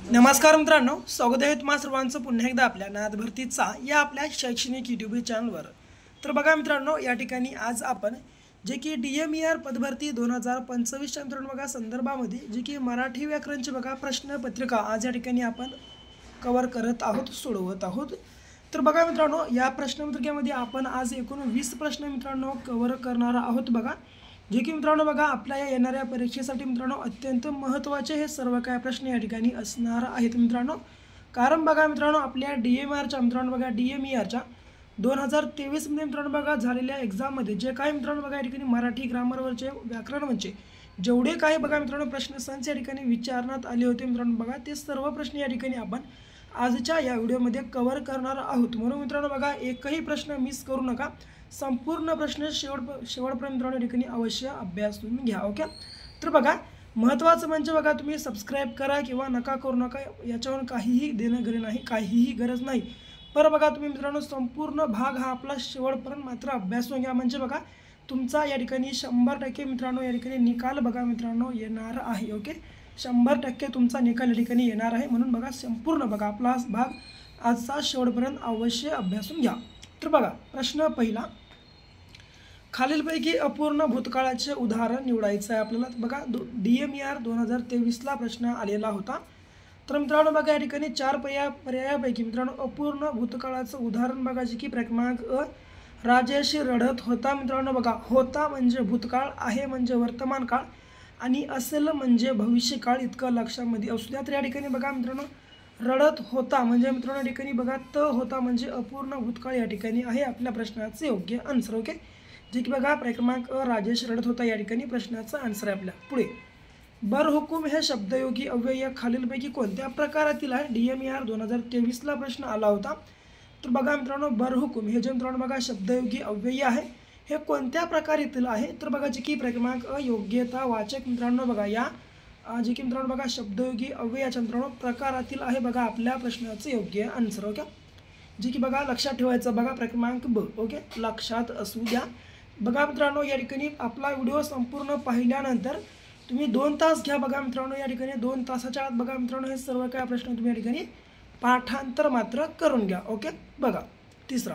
नमस्कार मित्रांनो, स्वागत आहे तुम्हा सर्वांचं पुन्हा एकदा आपल्या नाद भरतीचा या आपल्या शैक्षणिक यूट्यूब चॅनलवर। तर बघा मित्रांनो, या ठिकाणी आज आपण जे की DMER पदभरती 2025 च्या मित्रांनो बघा संदर्भामध्ये जे की मराठी व्याकरणची बघा प्रश्नपत्रिका आज या ठिकाणी आपण कव्हर करत आहोत, सोडवत आहोत। तर बघा मित्रांनो, या प्रश्नपत्रिकेमध्ये आपण आज एकूण 20 प्रश्न मित्रांनो कव्हर करणार आहोत बघा, जे की मित्रांनो बघा आपल्या या येणाऱ्या परीक्षेसाठी मित्रांनो अत्यंत महत्त्वाचे हे सर्व काही प्रश्न या ठिकाणी असणार आहेत मित्रांनो। कारण बघा मित्रांनो, आपल्या DMERच्या मित्रांनो बघा DMERच्या 2023 मध्ये मित्रांनो बघा झालेल्या एक्झाममध्ये जे काही मित्रांनो बघा या ठिकाणी मराठी ग्रामरवरचे व्याकरणवरचे जेवढे काही बघा मित्रांनो प्रश्न संच या ठिकाणी विचारण्यात आले होते मित्रांनो बघा, ते सर्व प्रश्न या ठिकाणी आपण आजच्या या व्हिडिओमध्ये कव्हर करणार आहोत। म्हणून मित्रांनो बघा एकही प्रश्न मिस करू नका, संपूर्ण प्रश्न शेवटपर्यंत मित्रांनो या ठिकाणी अवश्य अभ्यासून घ्या। ओके, तर बघा महत्त्वाचं म्हणजे बघा तुम्ही सबस्क्राईब करा किंवा नका करू नका, याच्यावर काहीही देणं घरी नाही, काहीही गरज नाही। पर बघा तुम्ही मित्रांनो संपूर्ण भाग हा आपला शेवटपर्यंत मात्र अभ्यासून घ्या, म्हणजे बघा तुमचा या ठिकाणी 100% मित्रांनो या ठिकाणी निकाल बघा मित्रांनो येणार आहे। ओके, 100% तुमचा निकाल या ठिकाणी येणार आहे। म्हणून बघा संपूर्ण बघा आपला भाग आजचा शेवटपर्यंत अवश्य अभ्यासून घ्या। तर बघा प्रश्न पहिला, खालीलपैकी अपूर्ण भूतकाळाचे उदाहरण निवडायचं आहे आपल्याला। बघा DMER 2023ला प्रश्न आलेला होता। तर मित्रांनो बघा या ठिकाणी 4 पर्यायापैकी मित्रांनो अपूर्ण भूतकाळाचं उदाहरण बघा, जे की क्रमांक अ, राजेश रडत होता मित्रांनो बघा, होता म्हणजे भूतकाळ, आहे म्हणजे वर्तमान काळ आणि असेल म्हणजे भविष्यकाळ, इतकं लक्षामध्ये असू द्या। तर या ठिकाणी बघा मित्रांनो रडत होता म्हणजे मित्रांनो या ठिकाणी बघा त होता म्हणजे अपूर्ण भूतकाळ या ठिकाणी आहे आपल्या प्रश्नाचे योग्य आन्सर। ओके, जे की बघा क्रमांक अ, राजेश रडत होता या ठिकाणी प्रश्नाचा आन्सर आहे आपल्या। पुढे बरहुकूम हे शब्दयोगी अव्यय खालीलपैकी कोणत्या प्रकारातील आहे? DMER 2023ला प्रश्न आला होता। तर बघा मित्रांनो बरहुकूम हे जे मित्रांनो बघा शब्दयोगी अव्यय आहे हे कोणत्या प्रकारातील आहे? तर बघा जे की क्रमांक अ, योग्यता वाचक मित्रांनो बघा या जे की मित्रांनो बघा शब्दयोगी अव्ययाच्या मित्रांनो प्रकारातील आहे बघा आपल्या प्रश्नाचे योग्य आन्सर। ओके, जे की बघा लक्षात ठेवायचं बघा क्रमांक ब। ओके, लक्षात असू द्या। बघा मित्रांनो या ठिकाणी आपला व्हिडिओ संपूर्ण पाहिल्यानंतर तुम्ही 2 तास घ्या बघा मित्रांनो, या ठिकाणी 2 तासाच्या आत बघा मित्रांनो हे सर्व काही प्रश्न तुम्ही या ठिकाणी पाठांतर मात्र करून घ्या। ओके, बघा तिसरा,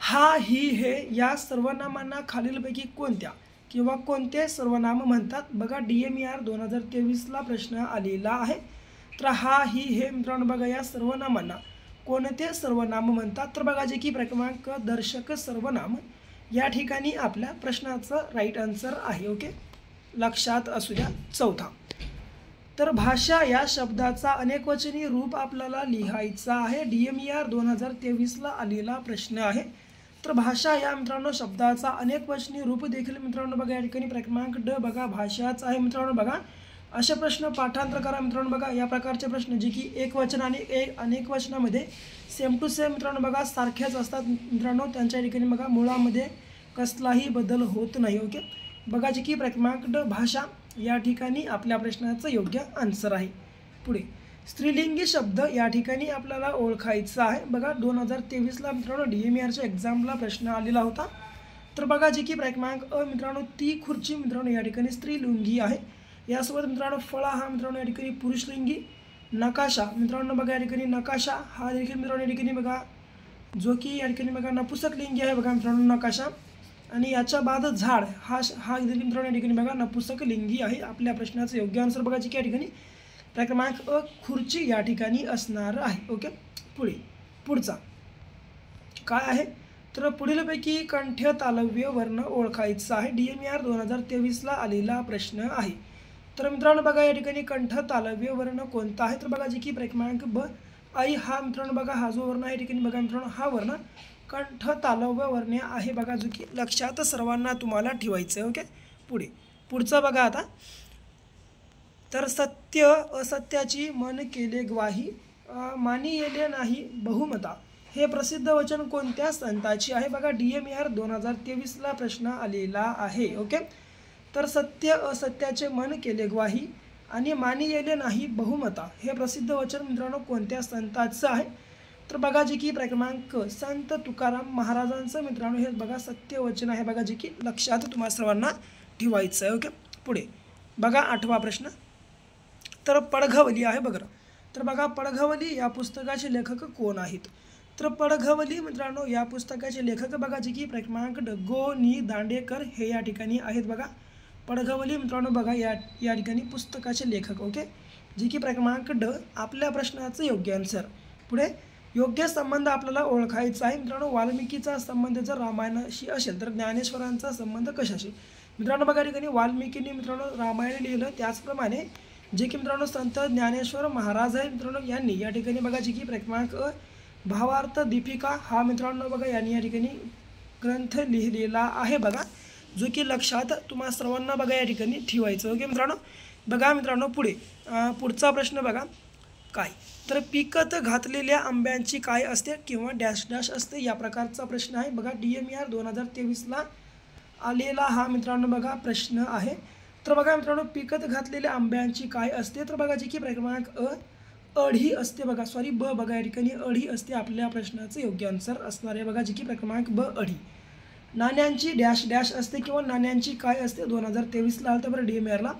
हा ही हे या सर्वनामांना खालीलपैकी कोणत्या किंवा कोणते सर्वनाम म्हणतात? बघा DMER 2023ला प्रश्न आलेला आहे। तर हा ही हे मित्रांनो बघा या सर्वनामांना कोणते सर्वनाम म्हणतात? तर बघा जे की क्रमांक दर्शक सर्वनाम या ठिकाणी आपल्या प्रश्नाचं राईट आन्सर आहे। ओके, लक्षात असू द्या। चौथा, तर भाषा या शब्दाचा अनेकवचनी रूप आपल्याला लिहायचा आहे। DMER 2023ला आलेला प्रश्न आहे। तर भाषा या मित्रांनो शब्दाचा अनेकवचनी रूप देखील मित्रांनो बघा या ठिकाणी क्रमांक ड बघा भाषाच आहे मित्रांनो बघा। असे प्रश्न पाठांतर करा मित्रांनो बघा, या प्रकारचे प्रश्न जे की एकवचन आणि अनेक वचनामध्ये सेम टू सेम मित्रांनो बघा सारखेच असतात मित्रांनो, त्यांच्या ठिकाणी बघा मुळामध्ये कसलाही बदल होत नाही। ओके, बघा जे की क्रमांक ड भाषा या ठिकाणी आपल्या प्रश्नाचं योग्य आन्सर आहे। पुढे स्त्रीलिंगी शब्द या ठिकाणी आपल्याला ओळखायचा आहे। बघा 2023ला मित्रांनो DMERच्या एक्झामला प्रश्न आलेला होता। तर बघा जे की क्रमांक अ मित्रांनो ती खुर्ची मित्रांनो या ठिकाणी स्त्रीलिंगी आहे। यासोबत मित्रांनो फळा हा मित्रांनो या ठिकाणी पुरुषलिंगी, नकाशा मित्रांनो बघा या ठिकाणी नकाशा हा देखील मित्रांनो या ठिकाणी बघा जो की या ठिकाणी बघा नपुसकलिंगी आहे बघा मित्रांनो नकाशा, आणि याच्या बाद झाड हा देखील मित्रांनो या ठिकाणी बघा नपुसकलिंगी आहे। आपल्या प्रश्नाचं योग्य आन्सर बघा जे की या ठिकाणी क्रमांक अ खुर्ची या ठिकाणी असणार आहे। ओके, पुढचा काय आहे? तर पुढीलपैकी कंठ्य तालव्य वर्ण ओळखायचा आहे। DMER 2023ला आलेला प्रश्न आहे। तर मित्रांनो बघा या ठिकाणी कंठ तालव्य वर्ण कोणता आहे? तर बघा जे की क्रमांक ब आई हा मित्रांनो बघा हा जो वर्ण आहे या ठिकाणी बघा मित्रांनो हा वर्ण कंठ तालव्य वर्ण आहे बघा, जो की लक्षात सर्वांना तुम्हाला ठेवायचं आहे। ओके, पुढचा बघा आता, तर सत्य असत्याची मन केले ग्वाही, मानी येले नाही बहुमता हे प्रसिद्ध वचन कोणत्या संताची आहे? बघा DMER 2023ला प्रश्न आलेला आहे। ओके, तर सत्य असत्याचे मन केले ग्वाही आणि मानी येले नाही बहुमता हे प्रसिद्ध वचन मित्रांनो कोणत्या संताचं आहे? तर बघा जे की क्रमांक संत तुकाराम महाराजांचं मित्रांनो हे बघा सत्य वचन आहे बघा, जे की लक्षात तुम्हाला सर्वांना ठेवायचं आहे। ओके, पुढे बघा 8वा प्रश्न, तर पडघवली आहे बघा. तर बघा पडघवली या पुस्तकाचे लेखक कोण आहेत? तर पडघवली मित्रांनो या पुस्तकाचे लेखक बघा जे की क्रमांक गो नी दांडेकर हे या ठिकाणी आहेत बघा. पडघवली मित्रांनो बघा या ठिकाणी पुस्तकाचे लेखक. ओके, जे की क्रमांक ड आपल्या प्रश्नाचं योग्य आन्सर. पुढे योग्य संबंध आपल्याला ओळखायचा आहे मित्रांनो. वाल्मिकीचा संबंध जर रामायणाशी असेल तर ज्ञानेश्वरांचा संबंध कशाशी? मित्रांनो बघा या ठिकाणी वाल्मिकीने मित्रांनो रामायण लिहिलं, त्याचप्रमाणे जे की मित्रांनो संत ज्ञानेश्वर महाराज आहे मित्रांनो यांनी या ठिकाणी बघा जे की क्रमांक भावार्थ दीपिका हा मित्रांनो बघा यांनी या ठिकाणी ग्रंथ लिहिलेला आहे बघा, जो की लक्षात तुम्हा सर्वांना बघा या ठिकाणी ठेवायचं. ओके मित्रांनो, बघा मित्रांनो पुढचा प्रश्न बघा काय, तर पिकत घातलेल्या आंब्यांची काय असते किंवा डॅश डॅश असते, या प्रकारचा प्रश्न आहे बघा. DMER 2023ला आलेला हा मित्रांनो बघा प्रश्न आहे. तर बघा मित्रांनो पिकत घातलेल्या आंब्यांची काय असते, तर बघा जी की क्रमांक अढी असते बघा. सॉरी ब बघा या ठिकाणी अढी असते आपल्या प्रश्नाचं योग्य आन्सर असणार आहे बघा, जी की क्रमांक ब अढी. नाण्यांची डॅश डॅश असते किंवा नाण्यांची काय असते 2023ला आलं तर बरं DMERला.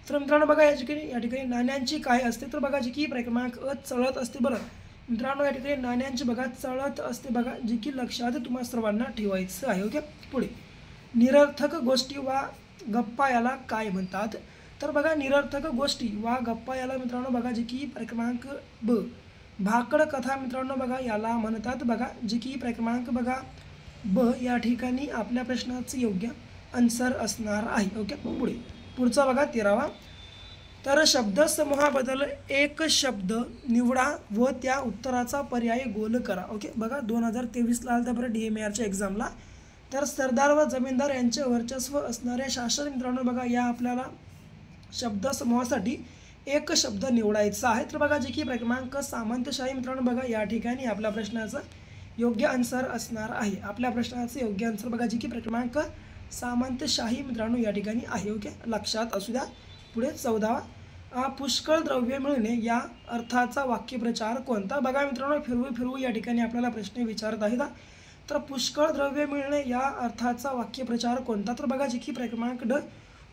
तर मित्रांनो बघा या ठिकाणी नाण्यांची काय असते, तर बघा जी की क्रमांक चळत असते बरं मित्रांनो. या ठिकाणी नाण्यांची बघा चळत असते बघा, जी की लक्षात तुम्हा सर्वांना ठेवायचं आहे. ओके, पुढे निरर्थक गोष्टी वा गप्पा याला काय म्हणतात, तर बघा निरर्थक गोष्टी वा गप्पा याला मित्रांनो बघा जी की क्रमांक ब भाकड कथा मित्रांनो बघा याला म्हणतात बघा, जी की क्रमांक बघा ब या ठिकाणी आपल्या प्रश्नाचं योग्य आन्सर असणार आहे. ओके, पुढचा बघा 13वा, तर शब्दसमूहाबद्दल एक शब्द निवडा व त्या उत्तराचा पर्याय गोल करा. ओके बघा 2023ला आलं तर बरं DMERच्या एक्झामला. तर सरदार व जमीनदार यांचे वर्चस्व असणारे शासन मित्रांनो बघा या आपल्याला शब्दसमूहासाठी एक शब्द निवडायचा आहे. तर बघा जे की क्रमांक सामंतशाही मित्रांनो बघा या ठिकाणी आपल्या प्रश्नाचं योग्य आन्सर असणार आहे. आपल्या प्रश्नाचं योग्य आन्सर बघा जी की क्रमांक सामंतशाही मित्रांनो या ठिकाणी आहे. ओके, लक्षात असू द्या. पुढे 14वा, पुष्कळ द्रव्य मिळणे या अर्थाचा वाक्यप्रचार कोणता? बघा मित्रांनो फिरवू या ठिकाणी आपल्याला प्रश्न विचारत आहेत. तर पुष्कळ द्रव्य मिळणे या अर्थाचा वाक्यप्रचार कोणता? तर बघा जी की क्रमांक ड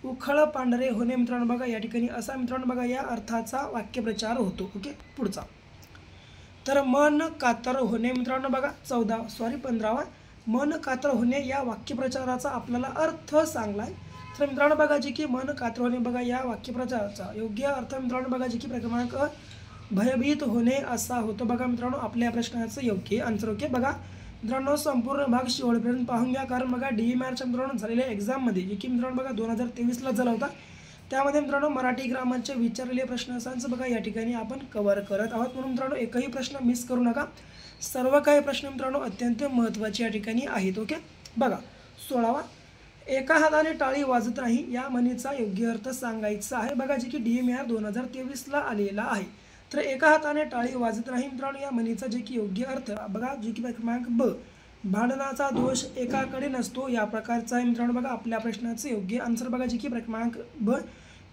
उखळ पांढरे होणे मित्रांनो बघा या ठिकाणी असा मित्रांनो बघा या अर्थाचा वाक्यप्रचार होतो. ओके, पुढचा, तर मन कातर होणे मित्रांनो बघा 15वा, मन कातर होणे या वाक्यप्रचाराचा आपल्याला अर्थ सांगलाय. तर मित्रांनो बघा जी की मन कातर होणे बघा या वाक्यप्रचाराचा योग्य अर्थ मित्रांनो बघा जी की क्रमांक भयभीत होणे असा होतो बघा मित्रांनो आपल्या प्रश्नाचं योग्य आन्सर. ओके बघा मित्रांनो संपूर्ण भाग शेवटपर्यंत पाहून घ्या, कारण बघा DMERच्या मित्रांनो झालेल्या एक्झाममध्ये जे की मित्रांनो बघा 2023ला झाला होता, त्यामध्ये मित्रांनो मराठी ग्रामरचे विचारलेले प्रश्नांचं बघा या ठिकाणी आपण कव्हर करत आहोत. म्हणून मित्रांनो एकही प्रश्न मिस करू नका. सर्व काही प्रश्न मित्रांनो अत्यंत महत्त्वाचे या ठिकाणी आहेत. ओके बघा 16वा, एका हाताने टाळी वाजत नाही या म्हणीचा योग्य अर्थ सांगायचा आहे बघा, जे की DMER 2023ला आलेला आहे. तर एका हाताने टाळी वाजत नाही मित्रांनो या म्हणीचा जे की योग्य अर्थ बघा जे की क्रमांक ब भांडणाचा दोष एकाकडे नसतो या प्रकारचा आहे मित्रांनो बघा आपल्या प्रश्नाचं योग्य आन्सर बघा जे की क्रमांक ब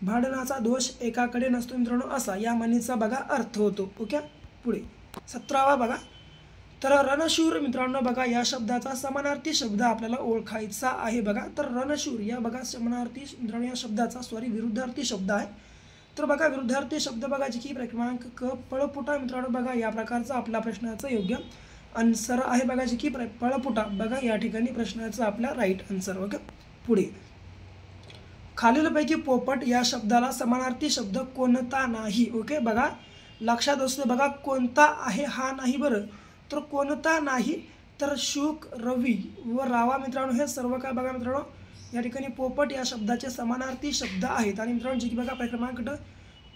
भांडणाचा दोष एकाकडे नसतो मित्रांनो असा या म्हणीचा बघा अर्थ होतो. ओके, पुढे 17वा बघा, तर रणशूर मित्रांनो बघा या शब्दाचा समानार्थी शब्द आपल्याला ओळखायचा आहे बघा. तर रणशूर या बघा समानार्थी मित्रांनो या शब्दाचा विरुद्धार्थी शब्द आहे. तर बघा विरुद्धार्थी शब्द बघा जी की क्रमांक क पळपुटा मित्रांनो बघा या प्रकारचा आपल्या प्रश्नाचं योग्य आन्सर आहे बघा, जी की पळपुटा बघा या ठिकाणी प्रश्नाचं आपला राईट आन्सर. ओके, पुढे खालीलपैकी पोपट या शब्दाला समानार्थी शब्द कोणता नाही? ओके बघा लक्षात असू बघा कोणता आहे हा नाही बरं, तर कोणता नाही तर शुक, रवी व रावा मित्रांनो हे सर्व काय बघा मित्रांनो या ठिकाणी पोपट या शब्दाचे समानार्थी शब्द आहेत. आणि मित्रांनो जे की बघा क्रमांक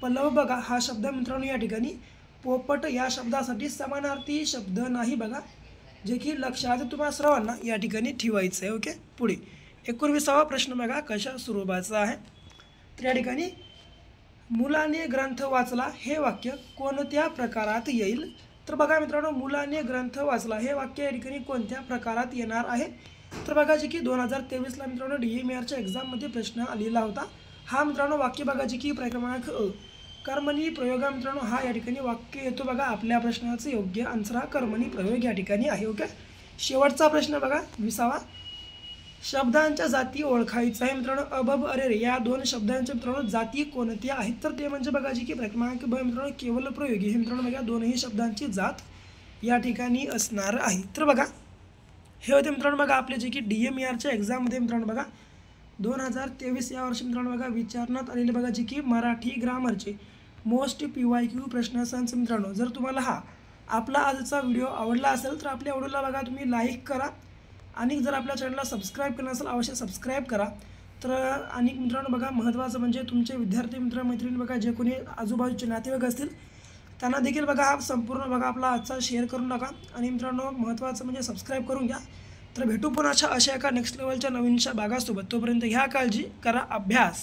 पल्लव बघा हा शब्द मित्रांनो या ठिकाणी पोपट या शब्दासाठी समानार्थी शब्द नाही बघा, जे की लक्षात तुम्हा सर्वांना या ठिकाणी ठेवायचं आहे. ओके, पुढे 19वा प्रश्न बघा कशा स्वरूपाचा आहे. तर या ठिकाणी मुलाने ग्रंथ वाचला हे वाक्य कोणत्या प्रकारात येईल? तर बघा मित्रांनो मुलाने ग्रंथ वाचला हे वाक्य या ठिकाणी कोणत्या प्रकारात येणार आहे? तर बघा जे की 2023ला मित्रांनो DMERच्या एक्झाममध्ये प्रश्न आलेला होता. हा मित्रांनो वाक्य बघा जे की क्रमांक कर्मणी प्रयोग मित्रांनो हा या ठिकाणी वाक्य येतो बघा आपल्या प्रश्नाचं योग्य आन्सर हा कर्मणी प्रयोग या ठिकाणी आहे. ओके, शेवटचा प्रश्न बघा 20वा, शब्दांच्या जाती ओळखायचा आहे मित्रांनो. अबब अरेरे या दोन शब्दांच्या मित्रांनो जाती कोणत्या आहेत, तर ते म्हणजे बघा जी की क्रमांक ब मित्रांनो केवल प्रयोगी हे मित्रांनो बघा दोनही शब्दांची जात या ठिकाणी असणार आहे. तर बघा हे होते मित्रांनो बघा आपले जे की DMERच्या एक्झाममध्ये मित्रांनो बघा 2023 या वर्षी मित्रांनो बघा विचारण्यात आलेले बघा जे की मराठी ग्रामरचे मोस्ट PYQ प्रश्नसंच मित्रांनो. जर तुम्हाला हा आपला आजचा व्हिडिओ आवडला असेल तर आपल्या व्हिडिओला बघा तुम्ही लाईक करा आणि जर आपल्या चॅनलला सबस्क्राईब केलं असेल अवश्य सबस्क्राईब करा. तर आणि मित्रांनो बघा महत्त्वाचं म्हणजे तुमचे विद्यार्थी मित्रमैत्रिणी बघा जे कोणी आजूबाजूचे नातेवाईक असतील त्यांना देखील बघा हा संपूर्ण बघा आपला आजचा शेअर करून टाका आणि मित्रांनो महत्त्वाचं म्हणजे सबस्क्राईब करून घ्या. तर भेटू पुन्हा अशा एका नेक्स्ट लेवलच्या नवीनशा भागासोबत. तोपर्यंत घ्या काळजी, करा अभ्यास.